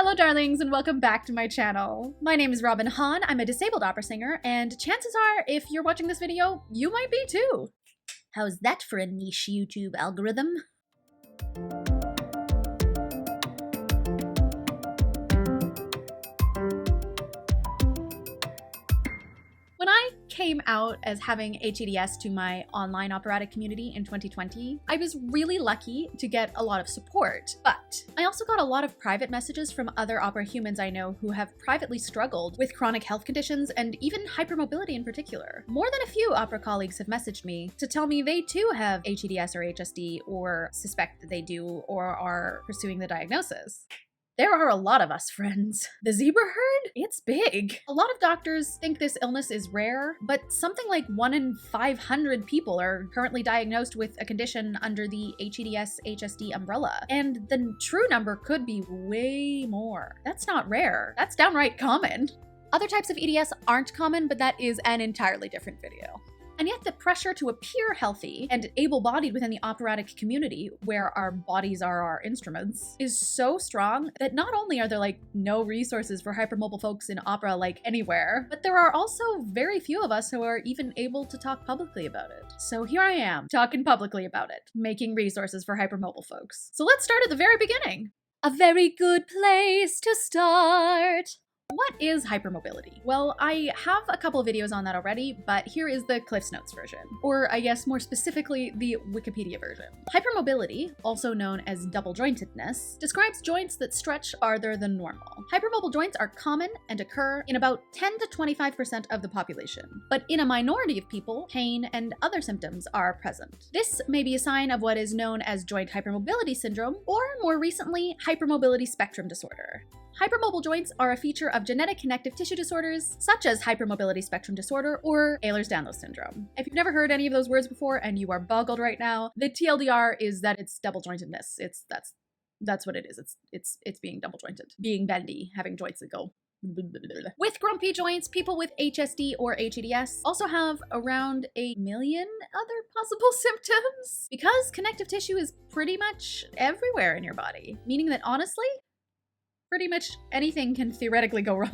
Hello darlings and welcome back to my channel. My name is Hahn, I'm a disabled opera singer, and chances are, if you're watching this video, you might be too. How's that for a niche YouTube algorithm? When I came out as having hEDS to my online operatic community in 2020, I was really lucky to get a lot of support, but I also got a lot of private messages from other opera humans I know who have privately struggled with chronic health conditions and even hypermobility in particular. More than a few opera colleagues have messaged me to tell me they too have hEDS or HSD or suspect that they do or are pursuing the diagnosis. There are a lot of us, friends. The zebra herd? It's big. A lot of doctors think this illness is rare, but something like 1 in 500 people are currently diagnosed with a condition under the hEDS/HSD umbrella. And the true number could be way more. That's not rare. That's downright common. Other types of EDS aren't common, but that is an entirely different video. And yet the pressure to appear healthy and able-bodied within the operatic community, where our bodies are our instruments, is so strong that not only are there no resources for hypermobile folks in opera anywhere, but there are also very few of us who are even able to talk publicly about it. So here I am, talking publicly about it, making resources for hypermobile folks. So let's start at the very beginning. A very good place to start. What is hypermobility? Well, I have a couple of videos on that already, but here is the Cliff's Notes version, or I guess more specifically, the Wikipedia version. Hypermobility, also known as double jointedness, describes joints that stretch farther than normal. Hypermobile joints are common and occur in about 10 to 25% of the population, but in a minority of people, pain and other symptoms are present. This may be a sign of what is known as joint hypermobility syndrome, or more recently, hypermobility spectrum disorder. Hypermobile joints are a feature of genetic connective tissue disorders, such as hypermobility spectrum disorder or Ehlers-Danlos syndrome. If you've never heard any of those words before and you are boggled right now, the TLDR is that it's double jointedness. That's what it is. It's being double jointed, being bendy, having joints that go. With grumpy joints, people with HSD or hEDS also have around 1 million other possible symptoms, because connective tissue is pretty much everywhere in your body, meaning that honestly, pretty much anything can theoretically go wrong.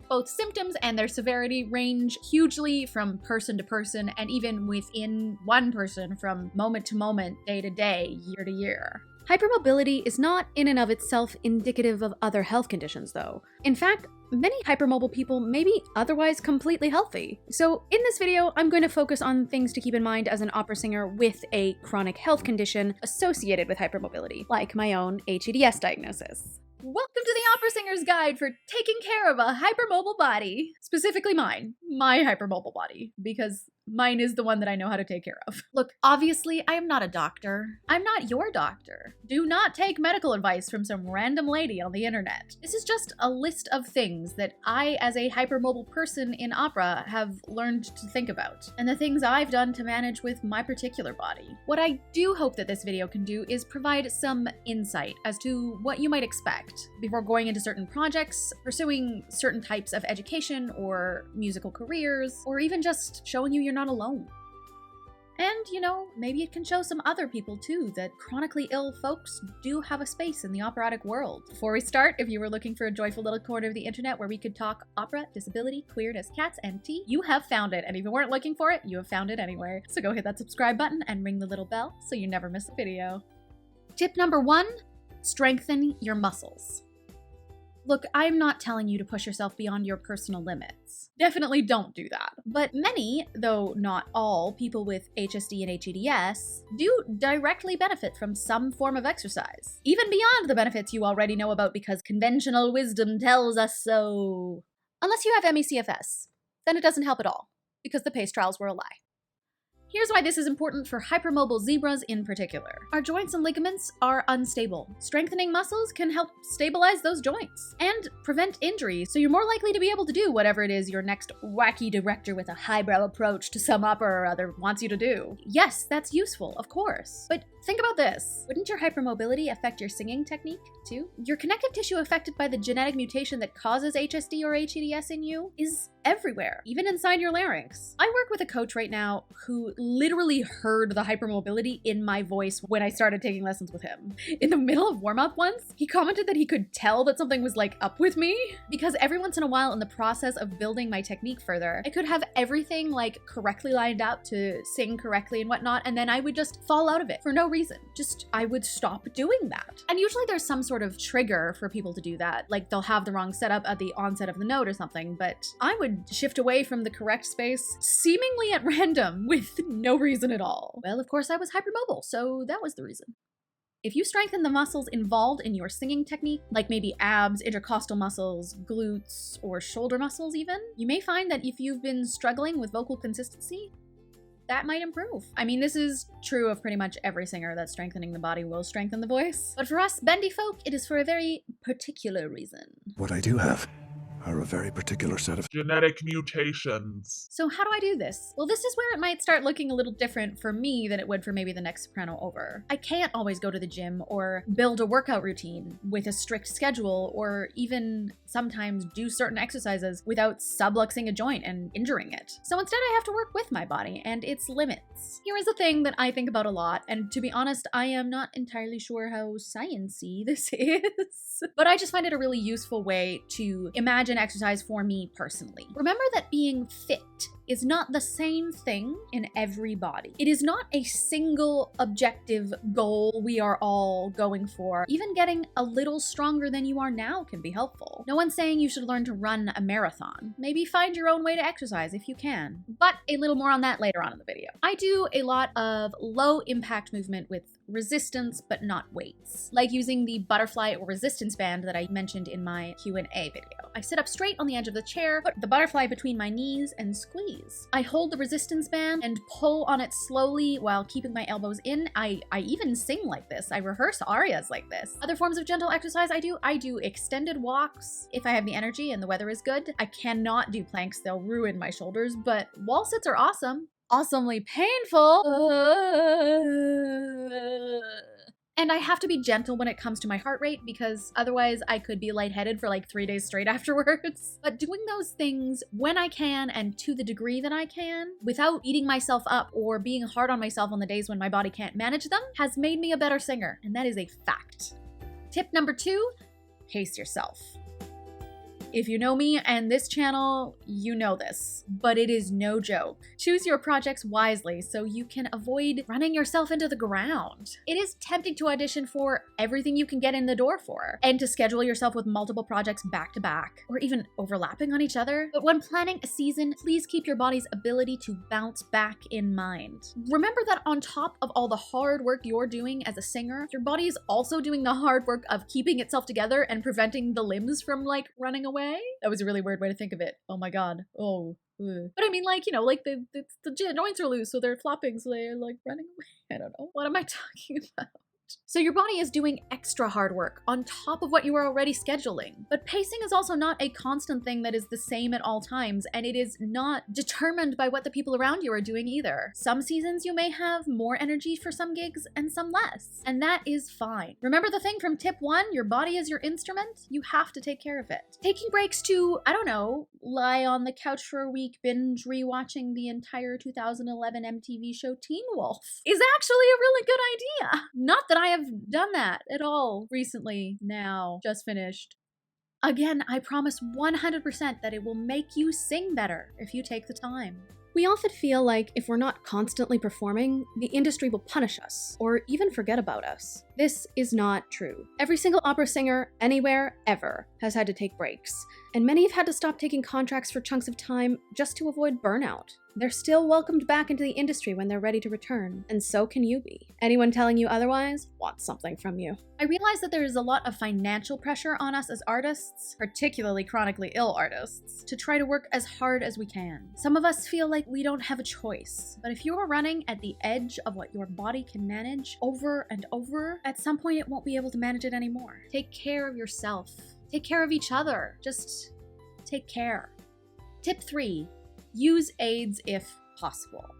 Both symptoms and their severity range hugely from person to person, and even within one person from moment to moment, day to day, year to year. Hypermobility is not in and of itself indicative of other health conditions, though. In fact, many hypermobile people may be otherwise completely healthy. So in this video, I'm going to focus on things to keep in mind as an opera singer with a chronic health condition associated with hypermobility, like my own hEDS diagnosis. Welcome to the Opera Singer's Guide for taking care of a hypermobile body. Specifically my hypermobile body, because mine is the one that I know how to take care of. Look, obviously, I am not a doctor. I'm not your doctor. Do not take medical advice from some random lady on the internet. This is just a list of things that I, as a hypermobile person in opera, have learned to think about, and the things I've done to manage with my particular body. What I do hope that this video can do is provide some insight as to what you might expect before going into certain projects, pursuing certain types of education or musical careers, or even just showing you you're not alone. And, maybe it can show some other people too that chronically ill folks do have a space in the operatic world. Before we start, if you were looking for a joyful little corner of the internet where we could talk opera, disability, queerness, cats, and tea, you have found it. And if you weren't looking for it, you have found it anyway. So go hit that subscribe button and ring the little bell so you never miss a video. Tip number 1, strengthen your muscles. Look, I'm not telling you to push yourself beyond your personal limits. Definitely don't do that. But many, though not all, people with HSD and hEDS do directly benefit from some form of exercise, even beyond the benefits you already know about because conventional wisdom tells us so. Unless you have ME/CFS, then it doesn't help at all, because the PACE trials were a lie. Here's why this is important for hypermobile zebras in particular. Our joints and ligaments are unstable. Strengthening muscles can help stabilize those joints and prevent injury, so you're more likely to be able to do whatever it is your next wacky director with a highbrow approach to some opera or other wants you to do. Yes, that's useful, of course. But think about this. Wouldn't your hypermobility affect your singing technique, too? Your connective tissue affected by the genetic mutation that causes HSD or hEDS in you is everywhere, even inside your larynx. I work with a coach right now who literally heard the hypermobility in my voice when I started taking lessons with him. In the middle of warm-up once, he commented that he could tell that something was like up with me, because every once in a while in the process of building my technique further, I could have everything like correctly lined up to sing correctly and whatnot, and then I would just fall out of it for no reason. Just, I would stop doing that. And usually there's some sort of trigger for people to do that, like they'll have the wrong setup at the onset of the note or something, but I would shift away from the correct space seemingly at random with no reason at all. Well, of course I was hypermobile, so that was the reason. If you strengthen the muscles involved in your singing technique, like maybe abs, intercostal muscles, glutes, or shoulder muscles even, you may find that if you've been struggling with vocal consistency, that might improve. I mean, this is true of pretty much every singer, that strengthening the body will strengthen the voice. But for us bendy folk, it is for a very particular reason. What I do have are a very particular set of genetic mutations. So how do I do this? Well, this is where it might start looking a little different for me than it would for maybe the next soprano over. I can't always go to the gym or build a workout routine with a strict schedule, or even sometimes do certain exercises without subluxing a joint and injuring it. So instead I have to work with my body and its limits. Here is a thing that I think about a lot, and to be honest, I am not entirely sure how sciencey this is, but I just find it a really useful way to imagine exercise for me personally. Remember that being fit is not the same thing in every body. It is not a single objective goal we are all going for. Even getting a little stronger than you are now can be helpful. No one's saying you should learn to run a marathon. Maybe find your own way to exercise if you can. But a little more on that later on in the video. I do a lot of low impact movement with resistance, but not weights, like using the butterfly or resistance band that I mentioned in my Q&A video. I sit up straight on the edge of the chair, put the butterfly between my knees, and squeeze. I hold the resistance band and pull on it slowly while keeping my elbows in. I even sing like this. I rehearse arias like this. Other forms of gentle exercise I do extended walks if I have the energy and the weather is good. I cannot do planks, they'll ruin my shoulders, but wall sits are awesome. Awesomely painful. And I have to be gentle when it comes to my heart rate, because otherwise I could be lightheaded for like 3 days straight afterwards. But doing those things when I can and to the degree that I can, without beating myself up or being hard on myself on the days when my body can't manage them, has made me a better singer. And that is a fact. Tip number 2, pace yourself. If you know me and this channel, you know this, but it is no joke. Choose your projects wisely so you can avoid running yourself into the ground. It is tempting to audition for everything you can get in the door for, and to schedule yourself with multiple projects back to back, or even overlapping on each other. But when planning a season, please keep your body's ability to bounce back in mind. Remember that on top of all the hard work you're doing as a singer, your body is also doing the hard work of keeping itself together and preventing the limbs from like running away. That was a really weird way to think of it. Oh my god. Oh. Ugh. But I mean, like, you know, like the joints are loose, so they're flopping, so they're like running away. I don't know. What am I talking about? So your body is doing extra hard work on top of what you are already scheduling. But pacing is also not a constant thing that is the same at all times, and it is not determined by what the people around you are doing either. Some seasons you may have more energy for some gigs and some less, and that is fine. Remember the thing from tip 1, your body is your instrument? You have to take care of it. Taking breaks to, I don't know, lie on the couch for a week, binge rewatching the entire 2011 MTV show Teen Wolf is actually a really good idea. Not that I have done that at all recently. Now, just finished. Again, I promise 100% that it will make you sing better if you take the time. We often feel like if we're not constantly performing, the industry will punish us, or even forget about us. This is not true. Every single opera singer, anywhere, ever, has had to take breaks, and many have had to stop taking contracts for chunks of time just to avoid burnout. They're still welcomed back into the industry when they're ready to return, and so can you be. Anyone telling you otherwise wants something from you. I realize that there is a lot of financial pressure on us as artists, particularly chronically ill artists, to try to work as hard as we can. Some of us feel like we don't have a choice, but if you are running at the edge of what your body can manage over and over, at some point it won't be able to manage it anymore. Take care of yourself. Take care of each other. Just take care. Tip 3. Use aids if possible.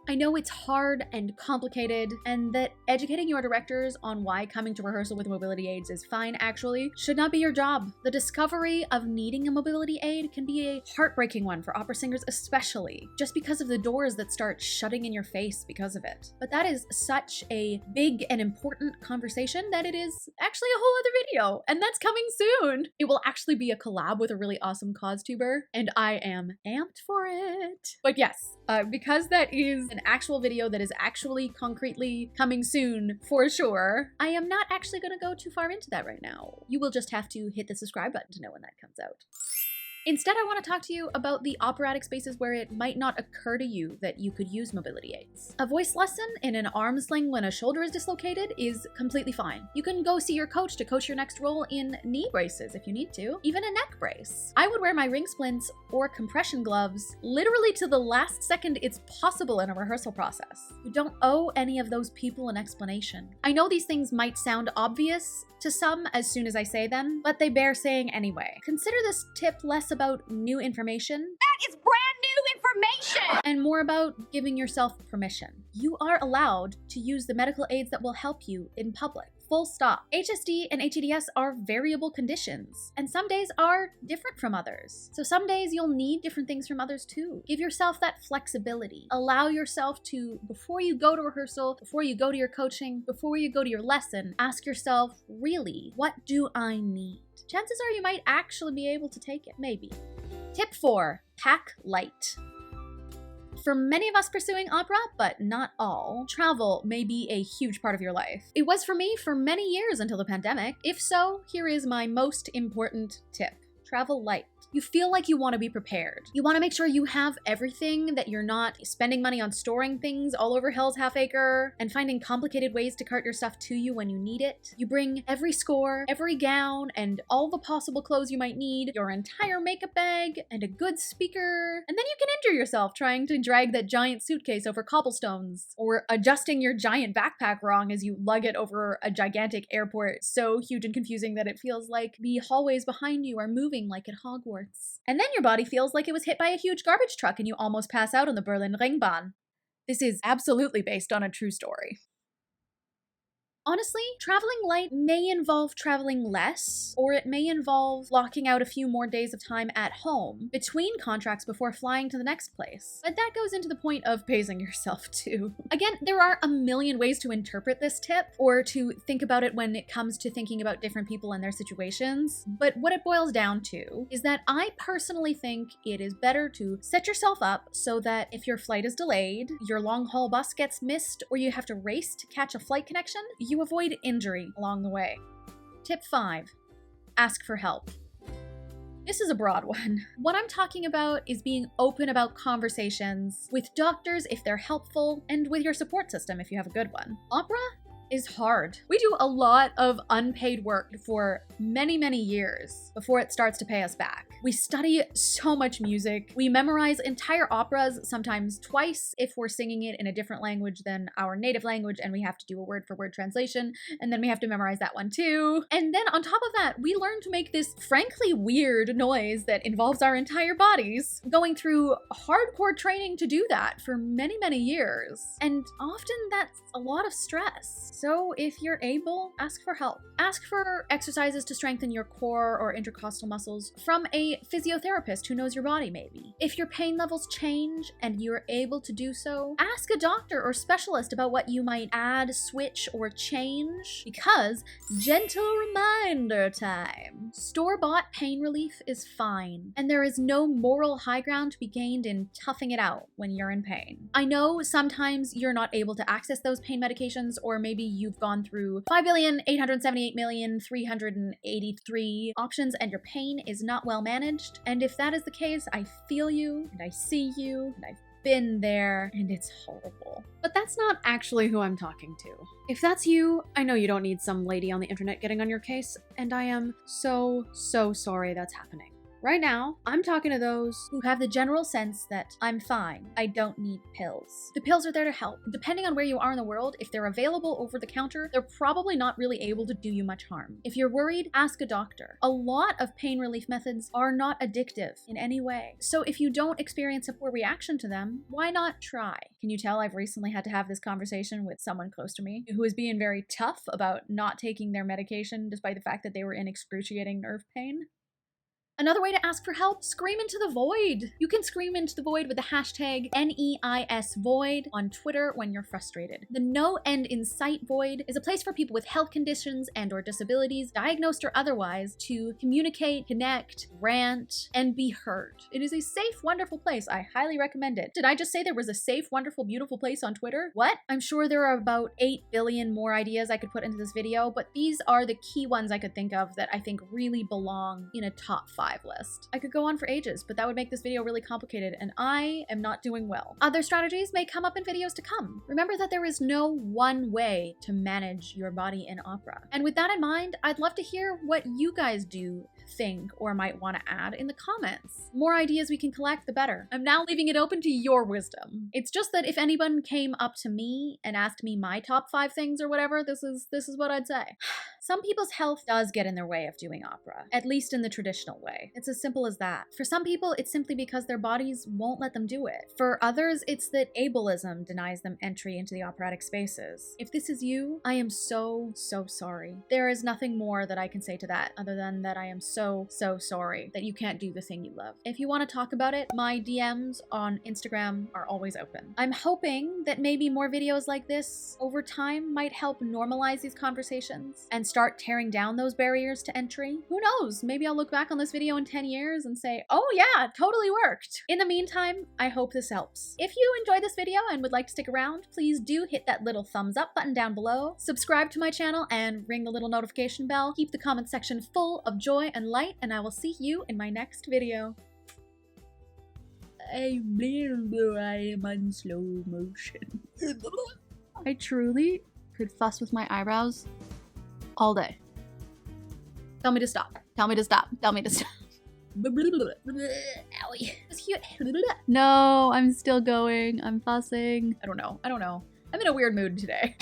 I know it's hard and complicated, and that educating your directors on why coming to rehearsal with mobility aids is fine actually should not be your job. The discovery of needing a mobility aid can be a heartbreaking one for opera singers especially, just because of the doors that start shutting in your face because of it. But that is such a big and important conversation that it is actually a whole other video, and that's coming soon. It will actually be a collab with a really awesome cause tuber, and I am amped for it. But yes, because that is an actual video that is actually concretely coming soon for sure, I am not actually going to go too far into that right now. You will just have to hit the subscribe button to know when that comes out. Instead, I want to talk to you about the operatic spaces where it might not occur to you that you could use mobility aids. A voice lesson in an arm sling when a shoulder is dislocated is completely fine. You can go see your coach to coach your next role in knee braces if you need to, even a neck brace. I would wear my ring splints or compression gloves literally to the last second it's possible in a rehearsal process. You don't owe any of those people an explanation. I know these things might sound obvious to some as soon as I say them, but they bear saying anyway. Consider this tip less about new information. That is brand new information! And more about giving yourself permission. You are allowed to use the medical aids that will help you in public. Full stop. HSD and hEDS are variable conditions, and some days are different from others. So some days you'll need different things from others too. Give yourself that flexibility. Allow yourself to, before you go to rehearsal, before you go to your coaching, before you go to your lesson, ask yourself, really, what do I need? Chances are you might actually be able to take it, maybe. Tip 4, pack light. For many of us pursuing opera, but not all, travel may be a huge part of your life. It was for me for many years until the pandemic. If so, here is my most important tip. Travel light. You feel like you want to be prepared. You want to make sure you have everything, that you're not spending money on storing things all over Hell's Half Acre and finding complicated ways to cart your stuff to you when you need it. You bring every score, every gown, and all the possible clothes you might need, your entire makeup bag, and a good speaker. And then you can injure yourself trying to drag that giant suitcase over cobblestones, or adjusting your giant backpack wrong as you lug it over a gigantic airport so huge and confusing that it feels like the hallways behind you are moving like at Hogwarts. And then your body feels like it was hit by a huge garbage truck and you almost pass out on the Berlin Ringbahn. This is absolutely based on a true story. Honestly, traveling light may involve traveling less, or it may involve blocking out a few more days of time at home between contracts before flying to the next place. But that goes into the point of pacing yourself too. Again, there are a million ways to interpret this tip, or to think about it when it comes to thinking about different people and their situations. But what it boils down to is that I personally think it is better to set yourself up so that if your flight is delayed, your long haul bus gets missed, or you have to race to catch a flight connection, you avoid injury along the way. Tip 5, ask for help. This is a broad one. What I'm talking about is being open about conversations with doctors if they're helpful, and with your support system if you have a good one. Opera is hard. We do a lot of unpaid work for many, many years before it starts to pay us back. We study so much music. We memorize entire operas, sometimes twice if we're singing it in a different language than our native language, and we have to do a word-for-word translation, and then we have to memorize that one too. And then on top of that, we learn to make this frankly weird noise that involves our entire bodies, going through hardcore training to do that for many, many years. And often that's a lot of stress. So if you're able, ask for help. Ask for exercises to strengthen your core or intercostal muscles from a physiotherapist who knows your body maybe. If your pain levels change and you're able to do so, ask a doctor or specialist about what you might add, switch, or change. Because, gentle reminder time, store-bought pain relief is fine, and there is no moral high ground to be gained in toughing it out when you're in pain. I know sometimes you're not able to access those pain medications, or maybe you've gone through 5,878,383 options and your pain is not well managed. And if that is the case, I feel you, and I see you, and I've been there, and it's horrible. But that's not actually who I'm talking to. If that's you, I know you don't need some lady on the internet getting on your case, and I am so sorry that's happening. Right now, I'm talking to those who have the general sense that I'm fine, I don't need pills. The pills are there to help. Depending on where you are in the world, if they're available over the counter, they're probably not really able to do you much harm. If you're worried, ask a doctor. A lot of pain relief methods are not addictive in any way. So if you don't experience a poor reaction to them, why not try? Can you tell I've recently had to have this conversation with someone close to me who is being very tough about not taking their medication despite the fact that they were in excruciating nerve pain? Another way to ask for help, scream into the void. You can scream into the void with the hashtag #NEISVoid on Twitter when you're frustrated. The No End in Sight void is a place for people with health conditions and/or disabilities, diagnosed or otherwise, to communicate, connect, rant, and be heard. It is a safe, wonderful place. I highly recommend it. Did I just say there was a safe, wonderful, beautiful place on Twitter? What? I'm sure there are about 8 billion more ideas I could put into this video, but these are the key ones I could think of that I think really belong in a top 5 list. I could go on for ages, but that would make this video really complicated, and I am not doing well. Other strategies may come up in videos to come. Remember that there is no one way to manage your body in opera. And with that in mind, I'd love to hear what you guys do, think, or might want to add in the comments. The more ideas we can collect, the better. I'm now leaving it open to your wisdom. It's just that if anyone came up to me and asked me my top 5 things or whatever, this is what I'd say. Some people's health does get in their way of doing opera, at least in the traditional way. It's as simple as that. For some people, it's simply because their bodies won't let them do it. For others, it's that ableism denies them entry into the operatic spaces. If this is you, I am so sorry. There is nothing more that I can say to that other than that I am so sorry that you can't do the thing you love. If you want to talk about it, my DMs on Instagram are always open. I'm hoping that maybe more videos like this over time might help normalize these conversations and start tearing down those barriers to entry. Who knows? Maybe I'll look back on this video in 10 years and say, oh yeah, totally worked. In the meantime, I hope this helps. If you enjoyed this video and would like to stick around, please do hit that little thumbs up button down below, subscribe to my channel, and ring the little notification bell. Keep the comment section full of joy and light, and I will see you in my next video. I am on slow motion. I truly could fuss with my eyebrows all day. Tell me to stop. Tell me to stop. Tell me to stop. Owie. No, I'm still going. I'm fussing. I don't know. I'm in a weird mood today.